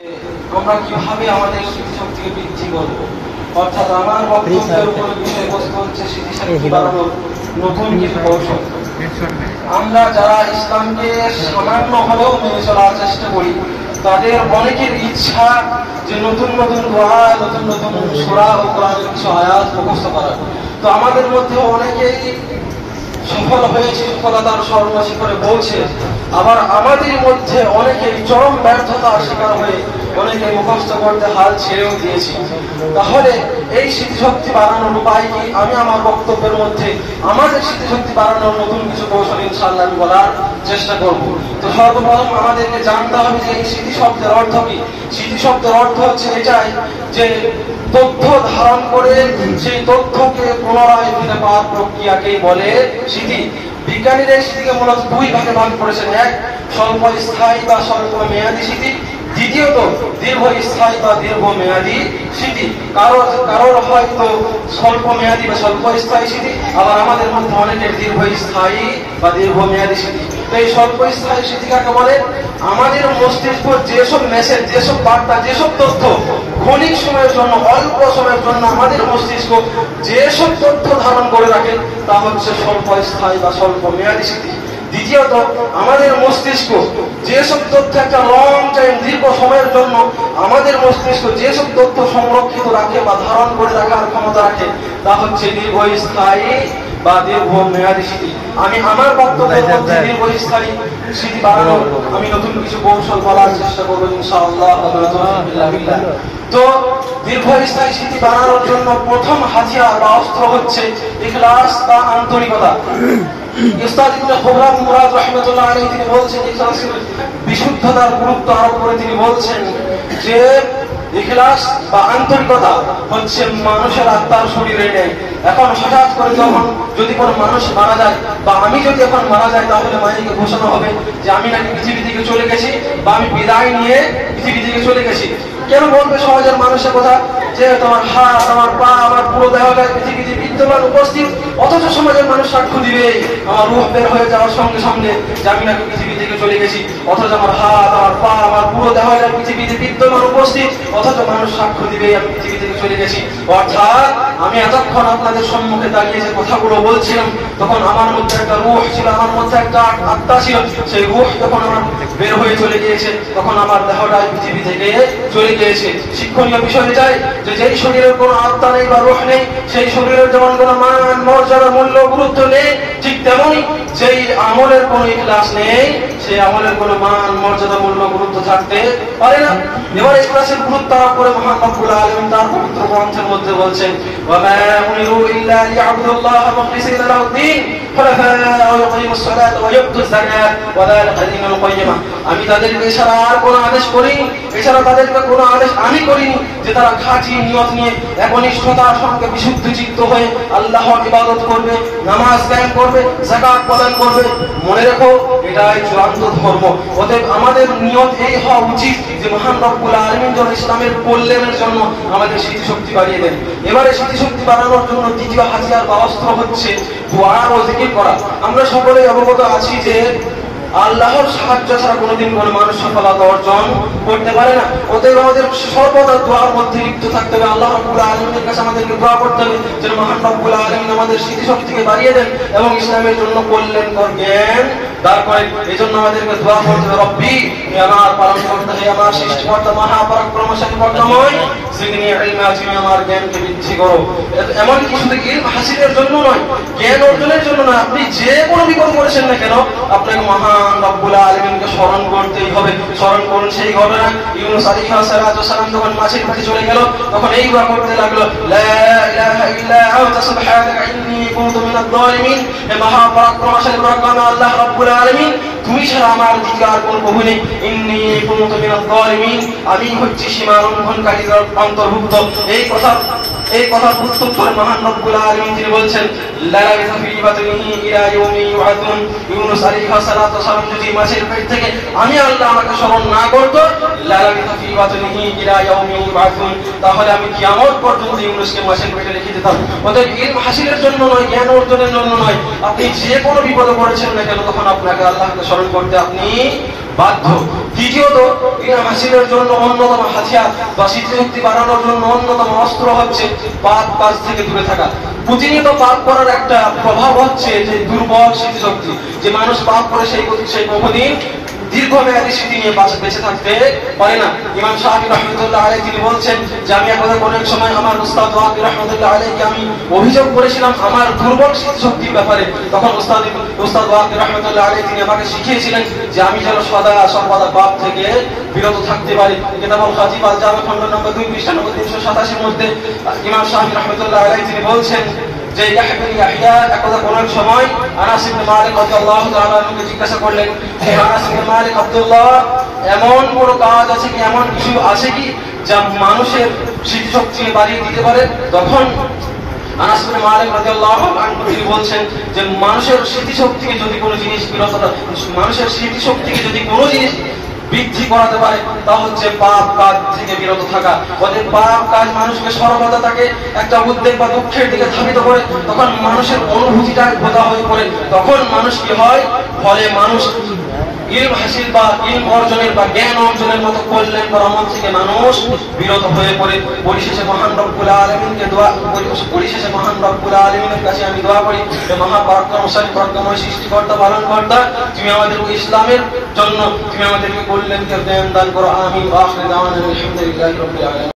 আমরা কিভাবে আমাদের স্মৃতিশক্তিকে বৃদ্ধি করব, অর্থাৎ আমার বক্তব্যের উপর বিষয়বস্তু হচ্ছে স্মৃতিশক্তি বাড়ানোর নতুন কিছু কৌশল। আমরা যারা ইসলামকে সামান্য হলেও মেনে চলার চেষ্টা করি, তাদের অনেকের ইচ্ছা যে নতুন নতুন দোয়া, নতুন নতুন সূরা ও কোরআনের কিছু আয়াত মুখস্থ করা। তো আমাদের মধ্যে অনেকেই সফল হয়েছে, সফলতার স্বর্ণশিখরে পৌঁছে, আবার আমাদের মধ্যে অনেকেই চরম ব্যর্থতার শিকার হয়ে অনেকে মুখস্থ করতে হাল ছেড়েও দিয়েছি। তাহলে এই স্মৃতিশক্তি বাড়ানোর উপায় কি? আমি আমার বক্তব্যের মধ্যে আমাদের স্মৃতিশক্তি বাড়ানোর নতুন কিছু কৌশল ইনশাআল্লাহ আমি বলার চেষ্টা করব। তো সর্বপ্রথম আমাদেরকে জানতে হবে যে এই স্মৃতি শব্দের অর্থ কি। স্মৃতি শব্দের অর্থ হচ্ছে এটাই যে তথ্য ধারণ করে সেই তথ্যকে পুনরায় ফিরে পাওয়ার প্রক্রিয়াকেই বলে স্মৃতি। বিজ্ঞানীরা এই স্মৃতিকে মূলত দুই ভাগে ভাগ করেছেন। এক, স্বল্প স্থায়ী বা স্বল্প মেয়াদী স্মৃতি। দ্বিতীয়ত দীর্ঘস্থায়ী বা দীর্ঘমেয়াদী স্মৃতি। কারোর হয়তো স্বল্প মেয়াদী বা স্বল্প স্থায়ী স্মৃতি, আবার আমাদের মধ্যে অনেকের দীর্ঘস্থায়ী বা দীর্ঘমেয়াদী স্মৃতি। তো এই স্বল্প স্থায়ী স্মৃতি কাকে বলে? আমাদের মস্তিষ্ক যেসব মেসেজ, যেসব বার্তা, যেসব তথ্য ক্ষণিক সময়ের জন্য, অল্প সময়ের জন্য আমাদের মস্তিষ্ক যেসব তথ্য ধারণ করে রাখে, তা হচ্ছে স্বল্প স্থায়ী বা স্বল্প মেয়াদী স্মৃতি। দ্বিতীয়ত আমাদের মস্তিষ্ক যেসব তথ্য একটা লং টাইম, দীর্ঘ সময়ের জন্য আমাদের মস্তিষ্ক যেসব তথ্য সংরক্ষিত রাখে বা ধারণ করে রাখার ক্ষমতা রাখে, তা হচ্ছে দীর্ঘস্থায়ী বা দীর্ঘমেয়াদী স্মৃতি। আমি আমার বক্তব্যের মধ্যে দীর্ঘস্থায়ী স্মৃতি বাড়ানোর আমি নতুন কিছু কৌশল বলার চেষ্টা করবো ইনশাআল্লাহ। তো দীর্ঘস্থায়ী স্মৃতি বাড়ানোর জন্য প্রথম হাতিয়ার বা অস্ত্র হচ্ছে ইখলাস বা আন্তরিকতা। উস্তাদ ইবনে খুবরাম মুরাদ রাহমাতুল্লাহ আলাইহি তিনি বলছেন, ইখলাসের বিশুদ্ধতার গুরুত্ব আরোপ করে তিনি বলছেন যে ইখলাস বা আন্তরিকতা হচ্ছে মানুষের আত্মার শরীরে নেই। এখন হঠাৎ করে যখন যদি কোনো মানুষ মারা যায়, বা আমি যদি এখন মারা যাই, তাহলে মায়েকে ঘোষণা হবে যে আমি নাকি পৃথিবী থেকে চলে গেছি, বা আমি বিদায় নিয়ে পৃথিবী থেকে চলে গেছি। কেন বলবে সমাজের মানুষের কথা যে তোমার হাত, আমার পা, আমার পুরো দেহটায় পৃথিবীতে বিদ্যমান উপস্থিত, অথচ সমাজের মানুষ সাক্ষ্য দিবে আমার রূহ বের হয়ে যাওয়ার সঙ্গে সঙ্গে যে আমি নাকি পৃথিবী থেকে চলে গেছি, অথচ আমার হাত, আমার পা, আমার পুরো দেহটায় পৃথিবীতে বিদ্যমান উপস্থিত, অথচ মানুষ সাক্ষ্য দিবে আমি পৃথিবী থেকে চলে গেছি। অর্থাৎ আমি এতক্ষণ আপনাদের সম্মুখে দাঁড়িয়ে যে কথাগুলো বলছিলাম, তখন আমার মধ্যে একটা রূহ ছিল, আমার মধ্যে একটা আত্মা ছিল। সেই রূহ যখন আমার বের হয়ে চলে গিয়েছে, তখন আমার দেহটাই পৃথিবী থেকে চলে গিয়েছে। শিক্ষণীয় বিষয় এটাই যে যেই শরীরের কোনো আত্মা নেই বা রূহ নেই, সেই শরীরের যেমন কোনো মান, মর্যাদা, মূল্য, গুরুত্ব নেই, ঠিক তেমনই যেই আমলের কোনো ইখলাস নেই, সেই আমলের কোনো মান, মর্যাদা, মূল্য, গুরুত্ব থাকতে পারে না। এবার ইখলাসের গুরুত্ব আরোপ করে মহান রব্বুল আলামিন তার পবিত্র গ্রন্থের মধ্যে বলছেন, ওয়া মা উমিরু ইল্লা লিয়াবুদুল্লাহা মুখলিসিনা লাহুদ-দ্বীন হুনাফা ওয়া ইউকিমুস সালাতা ওয়া ইউতুজ যাকাত ওয়া যালিকা দীনুল কাইয়্যিমা। আমি তাদেরকে এছাড়া আর কোনো আদেশ করিনি, এছাড়া তাদেরকে কোনো আদেশ আমি করিনি যে তারা খাঁটি নিয়ত নিয়ে একনিষ্ঠতার সঙ্গে বিশুদ্ধ চিত্ত হয়ে আল্লাহর ইবাদত করবে, নামাজ কায়েম করবে, যাকাত প্রদান করবে। মনে রেখো, এটাই চূড়ান্ত ধর্ম। অতএব আমাদের নিয়ত এই হওয়া উচিত যে মহান রব্বুল আলামিন যেন ইসলামের কল্যাণের জন্য আমাদের স্মৃতিশক্তি বাড়িয়ে দেন। এবারে স্মৃতিশক্তি বাড়ানোর জন্য দ্বিতীয় হাতিয়ার বা অস্ত্র হচ্ছে দোয়া ও জিকির করা। আমরা সকলেই অবগত আছি যে আল্লাহর সাহায্য ছাড়া কোনোদিন কোনো মানুষ সফলতা অর্জন করতে পারে না। অতএব আমাদের সর্বদা দোয়ার মধ্যে লিপ্ত থাকতে হবে। আল্লাহ রাব্বুল আলামিনের কাছে আমাদেরকে দোয়া করতে হবে যেন মহান রব্বুল আলামিন আমাদের স্মৃতিশক্তিকে বাড়িয়ে দেন এবং ইসলামের জন্য কল্যাণকর জ্ঞান দান করেন। এই জন্য আমাদেরকে দোয়া করতে হবে, রব্বি হে আমার পালনকর্তা, হে আমার সৃষ্টিকর্তা, মহাপরাক্রমশালী কর্তাময়, জিদনি ইলমা, তুমি আমার জ্ঞানকে বৃদ্ধি করো। এমনকি শুধু ইলম হাসিলের জন্য নয়, জ্ঞান অর্জনের জন্য নয়, আপনি যে কোনো বিপদ করেছেন না কেন, আপনাকে মহান রব্বুল আলামিনকে স্মরণ করতেই হবে। স্মরণ করুন সেই ঘটনা, ইউনূস আলাইহিস সালাম যখন মাছের পেটে চলে গেল, তখন এই দোয়া করতে লাগলো, লা ইলাহা ইল্লা আনতা সুবহানাকা ইন্নী কুনতু মিনাজ জালিমিন। হে মহাপরাক্রমশালী পরাক্রমশালী আল্লাহ রাব্বুল আলামিন, তুমি ছাড়া আমার দ্বিতীয় আর কোনো প্রভু নেই। ইন্নী কুনতু মিনাজ জালিমিন, আমি হচ্ছি সীমা লঙ্ঘনকারীদের অন্তর্ভুক্ত। এই কথা প্রত্যুত্তরে মহান রব্বুল আলামিন তিনি বলছেন, লা লাবিথা ফি বাতনিহি ইলা ইয়াউমি ইউআদুন। ইউনূস আলাইহিস সালাম যদি মাছের পেট থেকে আমি আল্লাহ আমাকে স্মরণ না করত, লা লাবিথা ফি বাতনিহি ইলা ইয়াউমি ইউআদুন, তাহলে আমি কিয়ামত পর্যন্ত ইউনূসকে মাছের পেটে রেখে দিতাম। অতএব ইলম হাসিলের জন্য নয়, জ্ঞান অর্জনের জন্য নয়, আপনি যে কোনো বিপদে পড়েছেন না কেন, তখন আপনাকে আল্লাহকে স্মরণ করতে আপনি বাধ্য। দ্বিতীয়ত, ইলম হাসিলের জন্য অন্যতম হাতিয়ার বা স্মৃতিশক্তি বাড়ানোর জন্য অন্যতম অস্ত্র হচ্ছে পাপ কাজ থেকে দূরে থাকা। প্রতিনিয়ত পাপ করার একটা প্রভাব হচ্ছে যে দুর্বল স্মৃতিশক্তি, যে মানুষ পাপ করে সেই বহুদিন দীর্ঘমেয়াদী স্মৃতি নিয়ে বেঁচে থাকতে পারে না। ইমাম শাফি রাহমাতুল্লাহ আলাইহি তিনি বলছেন যে আমি অনেক সময় আমার উস্তাদ ওয়াকি রাহমাতুল্লাহ আলাইহিকে আমি অভিযোগ করেছিলাম আমার দুর্বল স্মৃতিশক্তির ব্যাপারে। তখন উস্তাদ ওয়াকি রাহমাতুল্লাহ আলাইহি তিনি আমাকে শিখিয়েছিলেন যে আমি যেন সর্বদা পাপ থেকে বিরত থাকতে পারি। কিতাবুল খাতিব আল জামি খণ্ড নম্বর 2 পৃষ্ঠা নম্বর 387 এর মধ্যে ইমাম শাফি রাহমাতুল্লাহ আলাইহি তিনি বলছেন যে ইয়াহইয়া একদা কোন এক সময় আনাস ইবনে মালিক রাদিয়াল্লাহু তাআলা আনহুকে জিজ্ঞাসা করলেন, হে আনাস ইবনে মালিক আব্দুল্লাহ, এমন কোন কাজ আছে কি, এমন কিছু আছে কি যা মানুষের স্মৃতিশক্তি বাড়িয়ে দিতে পারে? তখন আনাস ইবনে মালিক রাদিয়াল্লাহু আনহু তিনি বলছেন যে মানুষের স্মৃতিশক্তিকে যদি কোনো জিনিস বৃদ্ধি করাতে পারে তা হচ্ছে পাপ কাজ থেকে বিরত থাকা। ওদের পাপ কাজ মানুষকে সর্বদা তাকে একটা উদ্বেগ বা দুঃখের দিকে ধাবিত করে, তখন মানুষের অনুভূতিটা ভোতা হয়ে পড়ে। তখন মানুষ কি হয়, ফলে মানুষ ইলম হাসিল বা ইলম অর্জনের বা জ্ঞান অর্জনের মতো কল্যাণকর আমল থেকে মানুষ বিরত হয়ে পড়ে। পরিশেষে মহান রব্বুল আলামিনের কাছে আমি দোয়া করি, হে মহাপরাক্রমশালী পরাক্রমশালী সৃষ্টিকর্তা পালনকর্তা, তুমি আমাদের ইসলামের জন্য তুমি আমাদেরকে কল্যাণকর জ্ঞান দান করো। আমিন। ওয়া আখিরু দাওয়ানা আলহামদুলিল্লাহি রাব্বিল আলামিন।